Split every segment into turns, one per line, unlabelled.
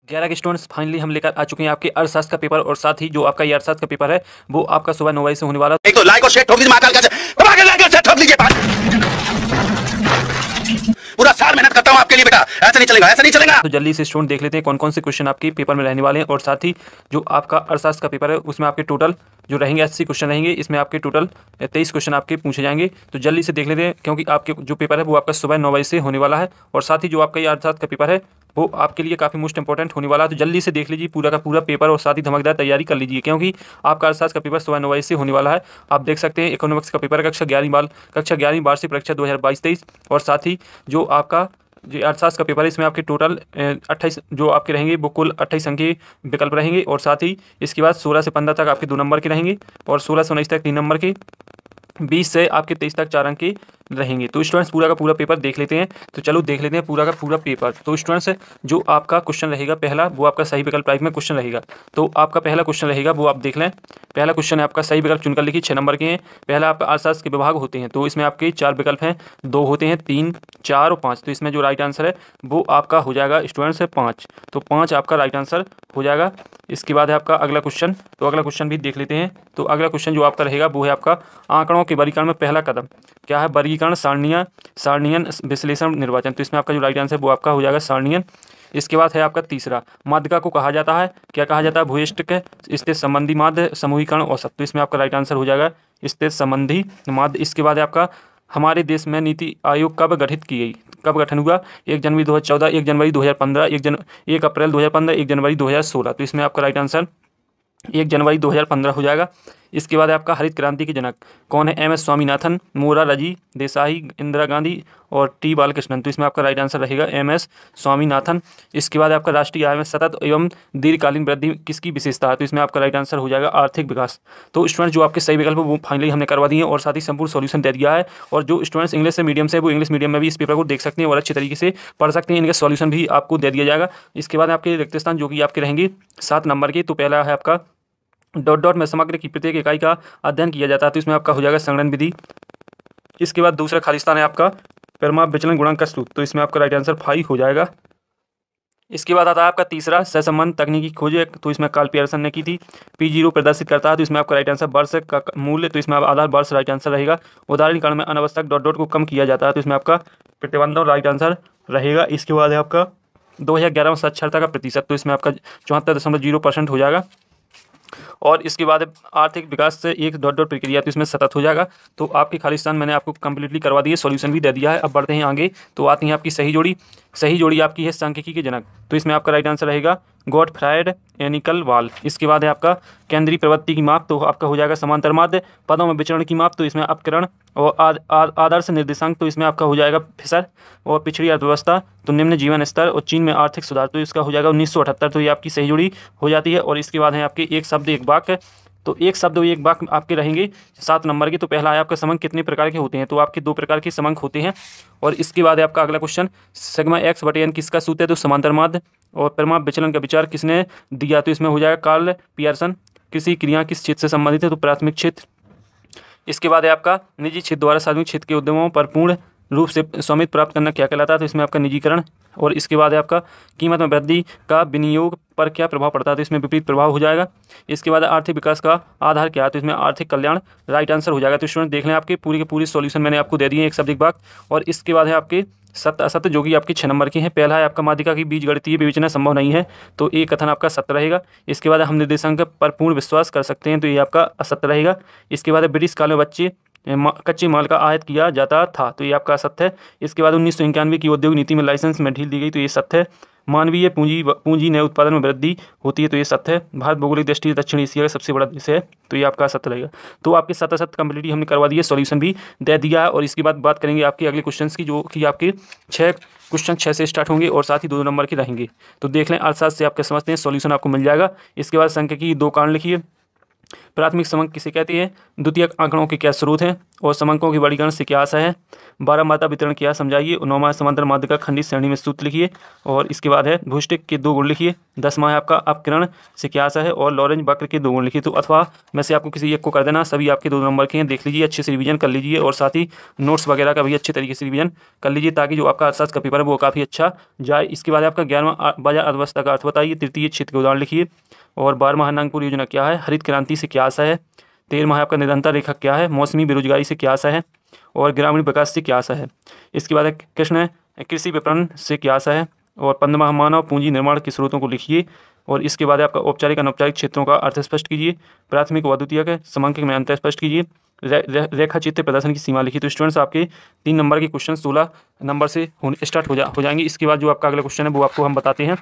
11 के students finally हम लेकर आ चुके हैं आपके अर्थशास्त्र का पेपर और साथ ही जो आपका ये अर्थशास्त्र का पेपर है वो आपका सुबह 9 बजे से होने वाला है।
एक तो लाइक और शेयर ठोक दीजिए महाकाल का लाइक और शेयर ठोक दीजिए। पूरा साल मेहनत करता हूं आपके लिए बेटा, ऐसा नहीं चलेगा, ऐसा नहीं चलेगा।
तो जल्दी से स्टूडेंट देख लेते हैं कौन कौन से क्वेश्चन आपके पेपर में रहने वाले हैं और साथ ही जो आपका अर्थशास्त्र का पेपर है उसमें आपके टोटल जो रहेंगे 80 क्वेश्चन रहेंगे। इसमें आपके टोटल 23 क्वेश्चन आपके पूछे जाएंगे। तो जल्दी से देख लेते हैं क्योंकि आपके जो पेपर है वो आपका सुबह 9 बजे से होने वाला है और साथ ही जो आपका ये अर्थशास्त्र का पेपर है वो आपके लिए काफ़ी मोस्ट इंपॉर्टेंट होने वाला है। तो जल्दी से देख लीजिए पूरा का पूरा पेपर और साथ ही धमकदार तैयारी कर लीजिए क्योंकि आपका अर्थशास्त्र का पेपर सुबह 9 बजे से होने वाला है। आप देख सकते हैं इकोनॉमिक्स का पेपर कक्षा 11वीं वार्षिक परीक्षा 2022-23 और साथ ही जो आपका जो अर्थशास्त्र का पेपर है इसमें आपके टोटल 28 जो आपके रहेंगे वो कुल 28 अंक के विकल्प रहेंगे और साथ ही इसके बाद 16 से 15 तक आपके 2 नंबर के रहेंगे और 16 से 19 तक 3 नंबर के, 20 से आपके 23 तक 4 अंक के रहेंगे। तो स्टूडेंट्स पूरा का पूरा पेपर देख लेते हैं। तो चलो देख लेते हैं पूरा का पूरा पेपर। तो स्टूडेंट्स जो आपका क्वेश्चन रहेगा पहला वो आपका सही विकल्प टाइप में क्वेश्चन रहेगा। तो आपका पहला क्वेश्चन रहेगा वो आप देख लें। पहला क्वेश्चन है आपका सही विकल्प चुनकर लिखिए, 6 नंबर के हैं। पहला आपका अर्थशास्त्र के विभाग होते हैं तो इसमें आपके 4 विकल्प हैं, 2 होते हैं, 3, 4 और 5। तो इसमें जो राइट आंसर है वो आपका हो जाएगा स्टूडेंट्स 5। तो 5 आपका राइट आंसर हो जाएगा। इसके बाद है आपका अगला क्वेश्चन। तो अगला क्वेश्चन भी देख लेते हैं। तो अगला क्वेश्चन जो आपका रहेगा वो है आपका आंकड़ों के वर्गीकरण में पहला कदम क्या है? वर्गीकरण, सारणियन, विश्लेषण, निर्वाचन। तो इसमें आपका जो राइट आंसर है वो आपका हो जाएगा सारणियन। इसके बाद है आपका तीसरा, माध्यिका को कहा जाता है, क्या कहा जाता है? भूयिष्ठिक, स्थित संबंधी माध्य, समूहीकरण, औसत। तो इसमें आपका राइट आंसर हो जाएगा स्थित संबंधी माध्य। इसके बाद है आपका हमारे देश में नीति आयोग कब गठित की गई? कब गठन हुआ? 1 जनवरी 2014, 1 जनवरी 2015, 1 अप्रैल 2015, 1 जनवरी 2016। तो इसमें आपका राइट आंसर 1 जनवरी 2015 हो जाएगा। इसके बाद आपका हरित क्रांति के जनक कौन है? MS स्वामीनाथन, मोरारजी देसाई, इंदिरा गांधी और T बालकृष्णन। तो इसमें आपका राइट आंसर रहेगा MS स्वामीनाथन। इसके बाद आपका राष्ट्रीय आय में सतत एवं दीर्घकालीन वृद्धि किसकी विशेषता है? तो इसमें आपका राइट आंसर हो जाएगा आर्थिक विकास। तो स्टूडेंट जो आपके सही विकल्प वो फाइनली हमने करवा दिए हैं और साथ ही संपूर्ण सॉल्यूशन दे दिया है। और जो स्टूडेंट्स इंग्लिश से मीडियम से वो इंग्लिश मीडियम में भी इस पेपर को देख सकते हैं और अच्छे तरीके से पढ़ सकते हैं। इनका सॉल्यूशन भी आपको दे दिया जाएगा। इसके बाद आपके रिक्त स्थान जो कि आपके रहेंगे 7 नंबर के। तो पहला है आपका डॉट डॉट में समग्र की प्रत्येक इकाई का अध्ययन किया जाता है। तो इसमें आपका हो जाएगा संगणन विधि। इसके बाद दूसरा खाली स्थान है आपका परिमाप विचलन गुणांक का सूत्र। तो इसमें आपका राइट आंसर 5 हो जाएगा। इसके बाद आता है आपका तीसरा सहसंबंध तकनीकी खोज। तो इसमें कार्ल पियर्सन ने की थी। P0 प्रदर्शित करता है। तो इसमें आपका राइट आंसर वर्ष का मूल्य। तो इसमें आधार वर्ष राइट आंसर रहेगा। उदाहरणीकरण में अनावश्यक डॉट डॉट को कम किया जाता है। तो इसमें आपका प्रतिबंधों राइट आंसर रहेगा। इसके बाद है आपका 2011 में साक्षरता का प्रतिशत। तो इसमें आपका 74.0% हो जाएगा। और इसके बाद आर्थिक विकास से एक डॉट डॉट प्रक्रिया। तो इसमें सतत हो जाएगा। तो आपके खाली स्थान मैंने आपको कंप्लीटली करवा दिए, सॉल्यूशन भी दे दिया है। अब बढ़ते हैं आगे। तो आती है आपकी सही जोड़ी। सही जोड़ी आपकी है सांख्यिकी के जनक। तो इसमें आपका राइट आंसर रहेगा गॉटफ्राइड एनिकल वाल। इसके बाद है आपका केंद्रीय प्रवृत्ति की माप। तो आपका हो जाएगा समांतर माध्य। पदों में विचरण की माप। तो इसमें अपकरण और आदर्श निर्देशांक। तो इसमें आपका हो जाएगा फिशर। और पिछड़ी अर्थव्यवस्था तो निम्न जीवन स्तर और चीन में आर्थिक सुधार। तो इसका हो जाएगा 1978। तो ये आपकी सही जोड़ी हो जाती है। और इसके बाद है आपके एक शब्द एक वाक्य। तो एक शब्द एक वाक्य आपके रहेंगे 7 नंबर के। तो पहला है आपका समंक कितने प्रकार के होते हैं? तो आपके 2 प्रकार के समंक होते हैं। और इसके बाद है आपका अगला क्वेश्चन सिग्मा x/n किसका सूत्र है? तो समांतर माध्य। और परिमाप विचलन का विचार किसने दिया? तो इसमें हो जाएगा कार्ल पियर्सन। किसी क्रिया किस क्षेत्र से संबंधित है? तो प्राथमिक क्षेत्र। इसके बाद है आपका निजी क्षेत्र द्वारा सार्वजनिक क्षेत्र के उद्यमों पर पूर्ण रूप से स्वामित्व प्राप्त करना क्या कहलाता है? तो इसमें आपका निजीकरण। और इसके बाद है आपका कीमत में वृद्धि का विनियोग पर क्या प्रभाव पड़ता है? तो इसमें विपरीत प्रभाव हो जाएगा। इसके बाद आर्थिक विकास का आधार क्या है? तो इसमें आर्थिक कल्याण राइट आंसर हो जाएगा। तो स्टूडेंट देख लें आपके पूरी के पूरी सॉल्यूशन मैंने आपको दे दिए एक शब्द एक वाक्य। और इसके बाद है आपके सत्य असत्य जो कि आपके 6 नंबर के हैं। पहला है आपका माध्यिका की बीजगणितीय विवेचना संभव नहीं है। तो ये कथन आपका सत्य रहेगा। इसके बाद हम निर्देशांक पर पूर्ण विश्वास कर सकते हैं। तो ये आपका असत्य रहेगा। इसके बाद ब्रिटिश काल में कच्चे माल का आयात किया जाता था। तो ये आपका सत्य है। इसके बाद 1991 की औद्योगिक नीति में लाइसेंस में ढील दी गई। तो ये सत्य है। मानवीय पूंजी नए उत्पादन में वृद्धि होती है। तो ये सत्य है। भारत भौगोलिक दृष्टि से दक्षिण एशिया का सबसे बड़ा देश है। तो ये आपका सत्य रहेगा। तो आपके सत्य कंप्लीटली हमने करवा दिया, सॉल्यूशन भी दे दिया है। और इसके बाद बात करेंगे आपके अगले क्वेश्चन की जो कि आपके 6 क्वेश्चन 6 से स्टार्ट होंगे और साथ ही 2 नंबर के रहेंगे। तो देख लें अर्थशास्त्र से आपके समझते हैं, सॉल्यूशन आपको मिल जाएगा। इसके बाद सांख्यिकी 2 कारण लिखिए। प्राथमिक समंक किसे कहते हैं, द्वितीयक आंकड़ों के क्या स्रोत हैं, और समंकों की वर्गीकरण से क्या आशा है, 12 मात्रा वितरण क्या समझाइए, 9वां समांतर माध्यिका खंडित श्रेणी में सूत्र लिखिए, और इसके बाद है भूष्टिक के 2 गुण लिखिए, 10वां है आपका अपकिरण से क्या आशा है, और लॉरेंज वक्र के 2 गुण लिखिए। तो अथवा में से आपको किसी एक को कर देना, सभी आपके 2 नंबर के हैं, देख लीजिए, अच्छे से रिवीजन कर लीजिए, और साथ ही नोट्स वगैरह का भी अच्छे तरीके से रिवीजन कर लीजिए, ताकि जो आपका अर्थशास्त्र का पेपर है वो काफ़ी अच्छा जाए। इसके बाद आपका 11वां बाजार अर्थव्यवस्था का अर्थ बताइए, तृतीय क्षेत्र के उदाहरण लिखिए, और 12वां नागपुर योजना क्या है, हरित क्रांति से क्या आशा है, 13वां आपका निरंतर रेखा क्या है, मौसमी बेरोजगारी से क्या आशा है, और ग्रामीण विकास से क्या आशा है। इसके बाद कृष्ण कृषि विपणन से क्या आशा है, और 15वां मानव पूंजी निर्माण के स्रोतों को लिखिए, और इसके बाद आपका औपचारिक अनौपचारिक क्षेत्रों का अर्थ स्पष्ट कीजिए, प्राथमिक व द्वितीयक समंक में अंतर स्पष्ट कीजिए, रेखा चित्र प्रदर्शन की सीमा लिखिए। तो स्टूडेंट्स आपके 3 नंबर के क्वेश्चन 16 नंबर से स्टार्ट हो जाएंगे। इसके बाद जो आपका अगला क्वेश्चन है वो आपको हम बताते हैं।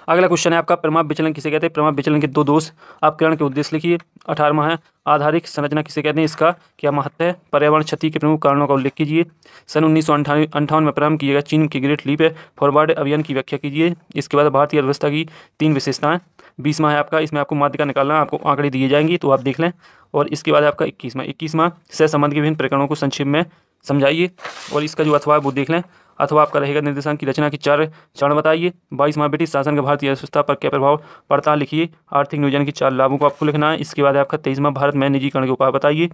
अगला क्वेश्चन है आपका प्रमाप विचलन किसे कहते हैं, प्रमाप विचलन के 2 दोष अपकरण के उद्देश्य लिखिए। 18वां है आधारिक संरचना किसे कहते हैं, इसका क्या महत्व है, पर्यावरण क्षति के प्रमुख कारणों का उल्लेख कीजिए। सन 1958 में प्रारंभ किया गया चीन की ग्रेट लीप फॉरवर्ड अभियान की व्याख्या कीजिए। इसके बाद भारतीय अर्थव्यवस्था की 3 विशेषताएं। 20वां है आपका, इसमें आपको माध्यिका निकालना, आपको आंकड़े दिए जाएंगे तो आप देख लें। और इसके बाद आपका 21वां सहसंबंध के विभिन्न प्रकरणों को संक्षेप में समझाइए, और इसका जो अथवा है वो देख लें। अथवा आपका रहेगा निर्देशांक की रचना की 4 चरण बताइए। 22वां ब्रिटिश शासन का भारतीय अर्थव्यवस्था पर क्या प्रभाव पड़ता है लिखिए। आर्थिक नियोजन की 4 लाभों को आपको लिखना है। इसके बाद आपका 23वां भारत में निजीकरण के उपाय बताइए,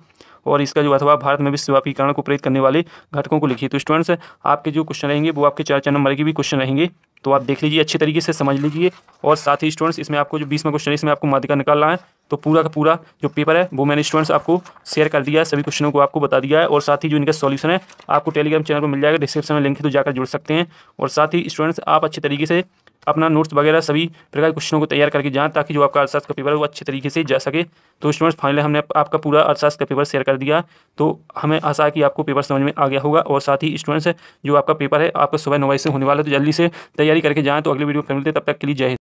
और इसका जो अथवा भारत में विश्वव्यापीकरण को प्रेरित करने वाले घटकों को लिखिए। तो स्टूडेंट्स आपके जो क्वेश्चन रहेंगे वो आपके 4 नंबर के भी क्वेश्चन रहेंगे, तो आप देख लीजिए, अच्छे तरीके से समझ लीजिए। और साथ ही स्टूडेंट्स इसमें आपको जो 20वां क्वेश्चन है इसमें आपको माध्यिका निकालना है, तो पूरा का पूरा जो पेपर है वो मैंने स्टूडेंट्स आपको शेयर कर दिया है, सभी क्वेश्चनों को आपको बता दिया है। और साथ ही जो इनका सॉल्यूशन है आपको टेलीग्राम चैनल पर मिल जाएगा, डिस्क्रिप्शन में लिंक है तो जाकर जुड़ सकते हैं। और साथ ही स्टूडेंट्स आप अच्छे तरीके से अपना नोट्स वगैरह सभी प्रकार के क्वेश्चनों को तैयार करके जाएं, ताकि जो आपका अर्थशास्त्र का पेपर है वो अच्छे तरीके से जा सके। तो स्टूडेंट्स फाइनली हमने आपका पूरा अर्थशास्त्र का पेपर शेयर कर दिया, तो हमें आशा है कि आपको पेपर समझ में आ गया होगा। और साथ ही स्टूडेंट्स जो आपका पेपर है आपका सुबह 9 बजे से होने वाला है, तो जल्दी से तैयारी करके जाएँ। तो अगली वीडियो में मिलते हैं, तब तक के लिए जय हिंद।